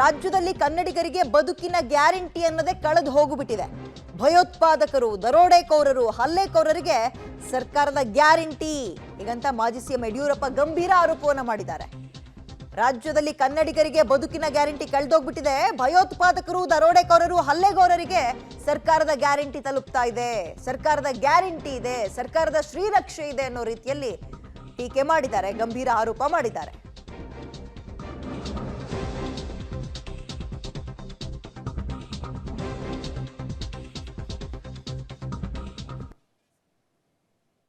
ರಾಜ್ಯದಲ್ಲಿ ಕನ್ನಡಿಗರಿಗೆ ಬದುಕಿನ ಗ್ಯಾರಂಟಿ ಅನ್ನೋದೇ ಕಳೆದು ಹೋಗಿಬಿಟ್ಟಿದೆ. ಭಯೋತ್ಪಾದಕರು, ದರೋಡೆಕೋರರು, ಹಲ್ಲೆಕೋರರಿಗೆ ಸರ್ಕಾರದ ಗ್ಯಾರಂಟಿ ಹೀಗಂತ ಮಾಜಿ ಸಿಎಂ ಯಡಿಯೂರಪ್ಪ ಗಂಭೀರ ಆರೋಪವನ್ನ ಮಾಡಿದ್ದಾರೆ. ರಾಜ್ಯದಲ್ಲಿ ಕನ್ನಡಿಗರಿಗೆ ಬದುಕಿನ ಗ್ಯಾರಂಟಿ ಕಳೆದೋಗ್ಬಿಟ್ಟಿದೆ. ಭಯೋತ್ಪಾದಕರು, ದರೋಡೆಕೋರರು, ಹಲ್ಲೆಗೋರರಿಗೆ ಸರ್ಕಾರದ ಗ್ಯಾರಂಟಿ ತಲುಪ್ತಾ ಇದೆ. ಸರ್ಕಾರದ ಗ್ಯಾರಂಟಿ ಇದೆ, ಸರ್ಕಾರದ ಶ್ರೀರಕ್ಷೆ ಇದೆ ಅನ್ನೋ ರೀತಿಯಲ್ಲಿ ಟೀಕೆ ಮಾಡಿದ್ದಾರೆ, ಗಂಭೀರ ಆರೋಪ ಮಾಡಿದ್ದಾರೆ.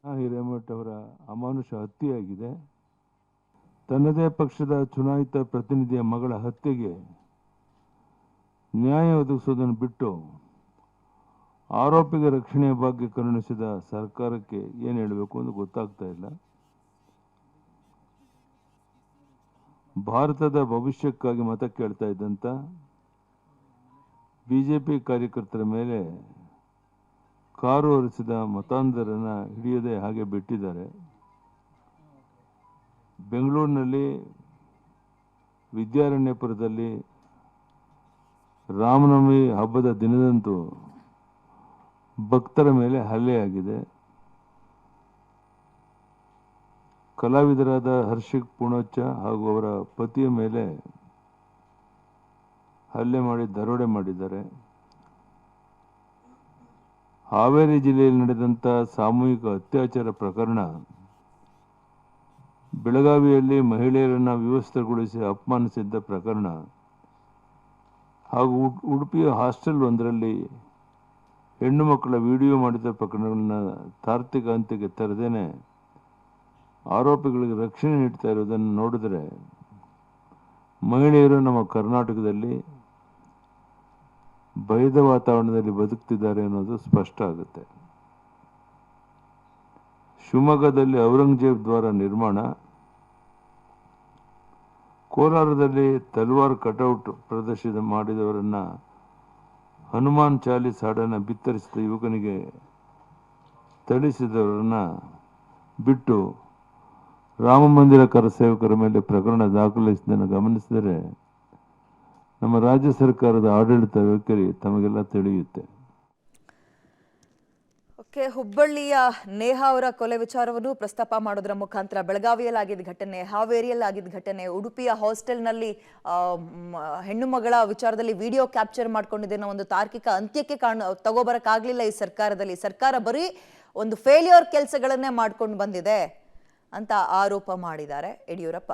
ಹಿರೇಮಠ ಅವರ ಅಮಾನುಷ ಹತ್ಯೆಯಾಗಿದೆ. ತನ್ನದೇ ಪಕ್ಷದ ಚುನಾಯಿತ ಪ್ರತಿನಿಧಿಯ ಮಗಳ ಹತ್ಯೆಗೆ ನ್ಯಾಯ ಒದಗಿಸುವುದನ್ನು ಬಿಟ್ಟು ಆರೋಪಿಗೆ ರಕ್ಷಣೆಯ ಬಗ್ಗೆ ಕರುಣಿಸಿದ ಸರ್ಕಾರಕ್ಕೆ ಏನು ಹೇಳಬೇಕು ಅಂತ ಗೊತ್ತಾಗ್ತಾ ಇಲ್ಲ. ಭಾರತದ ಭವಿಷ್ಯಕ್ಕಾಗಿ ಮತ ಕೇಳ್ತಾ ಇದ್ದಂತ ಬಿಜೆಪಿ ಕಾರ್ಯಕರ್ತರ ಮೇಲೆ ಕಾರು ಹೊರಿಸಿದ ಮತಾಂಧರನ್ನ ಹಿಡಿಯದೆ ಹಾಗೆ ಬಿಟ್ಟಿದ್ದಾರೆ. ಬೆಂಗಳೂರಿನಲ್ಲಿ ವಿದ್ಯಾರಣ್ಯಪುರದಲ್ಲಿ ರಾಮನವಮಿ ಹಬ್ಬದ ದಿನದಂದು ಭಕ್ತರ ಮೇಲೆ ಹಲ್ಲೆಯಾಗಿದೆ. ಕಲಾವಿದರಾದ ಹರ್ಷಿಕ್ ಪೂಣಚ್ಚ ಹಾಗೂ ಅವರ ಪತಿಯ ಮೇಲೆ ಹಲ್ಲೆ ಮಾಡಿ ದರೋಡೆ ಮಾಡಿದ್ದಾರೆ. ಹಾವೇರಿ ಜಿಲ್ಲೆಯಲ್ಲಿ ನಡೆದಂಥ ಸಾಮೂಹಿಕ ಅತ್ಯಾಚಾರ ಪ್ರಕರಣ, ಬೆಳಗಾವಿಯಲ್ಲಿ ಮಹಿಳೆಯರನ್ನ ವ್ಯವಸ್ಥೆಗೊಳಿಸಿ ಅಪಮಾನಿಸಿದ್ದ ಪ್ರಕರಣ ಹಾಗೂ ಉಡುಪಿಯ ಹಾಸ್ಟೆಲ್ ಒಂದರಲ್ಲಿ ಹೆಣ್ಣು ಮಕ್ಕಳ ವಿಡಿಯೋ ಮಾಡಿದ ಪ್ರಕರಣಗಳನ್ನ ತಾರ್ಕಿಕ ಅಂತ್ಯಕ್ಕೆ ತರದೇನೆ ಆರೋಪಿಗಳಿಗೆ ರಕ್ಷಣೆ ನೀಡ್ತಾ ಇರೋದನ್ನು ನೋಡಿದ್ರೆ ಮಹಿಳೆಯರು ನಮ್ಮ ಕರ್ನಾಟಕದಲ್ಲಿ ಭಯದ ವಾತಾವರಣದಲ್ಲಿ ಬದುಕ್ತಿದ್ದಾರೆ ಅನ್ನೋದು ಸ್ಪಷ್ಟ ಆಗುತ್ತೆ. ಶಿವಮೊಗ್ಗದಲ್ಲಿ ಔರಂಗಜೇಬ್ ದ್ವಾರ ನಿರ್ಮಾಣ, ಕೋಲಾರದಲ್ಲಿ ತಲ್ವಾರ್ ಕಟೌಟ್ ಪ್ರದರ್ಶನ ಮಾಡಿದವರನ್ನ ಹನುಮಾನ್ ಚಾಲೀಸ್ ಹಾಡನ್ನು ಬಿತ್ತರಿಸಿದ ಯುವಕನಿಗೆ ಥಳಿಸಿದವರನ್ನ ಬಿಟ್ಟು ರಾಮ ಮಂದಿರ ಕರಸೇವಕರ ಮೇಲೆ ಪ್ರಕರಣ ದಾಖಲಿಸಿದ್ದನ್ನು ಗಮನಿಸಿದರೆ ನಮ್ಮ ರಾಜ್ಯ ಸರ್ಕಾರದ ಆಡಳಿತ ವೈಖರಿ ತಮಗೆಲ್ಲ ತಿಳಿಯುತ್ತೆ. ಹುಬ್ಬಳ್ಳಿಯ ನೇಹಾ ಅವರ ಕೊಲೆ ವಿಚಾರವನ್ನು ಪ್ರಸ್ತಾಪ ಮಾಡೋದ್ರ ಮುಖಾಂತರ ಬೆಳಗಾವಿಯಲ್ಲಿ ಆಗಿದ್ದ ಘಟನೆ, ಹಾವೇರಿಯಲ್ಲಿ ಆಗಿದ್ದ ಘಟನೆ, ಉಡುಪಿಯ ಹಾಸ್ಟೆಲ್ನಲ್ಲಿ ಹೆಣ್ಣು ಮಗಳ ವಿಚಾರದಲ್ಲಿ ವಿಡಿಯೋ ಕ್ಯಾಪ್ಚರ್ ಮಾಡ್ಕೊಂಡಿದ್ದೇನೋ ಒಂದು ತಾರ್ಕಿಕ ಅಂತ್ಯಕ್ಕೆ ತಗೋಬರಕ್ಕಾಗ್ಲಿಲ್ಲ ಈ ಸರ್ಕಾರದಲ್ಲಿ. ಸರ್ಕಾರ ಬರೀ ಒಂದು ಫೇಲ್ಯೂರ್ ಕೆಲಸಗಳನ್ನೇ ಮಾಡ್ಕೊಂಡು ಬಂದಿದೆ ಅಂತ ಆರೋಪ ಮಾಡಿದ್ದಾರೆ ಯಡಿಯೂರಪ್ಪ.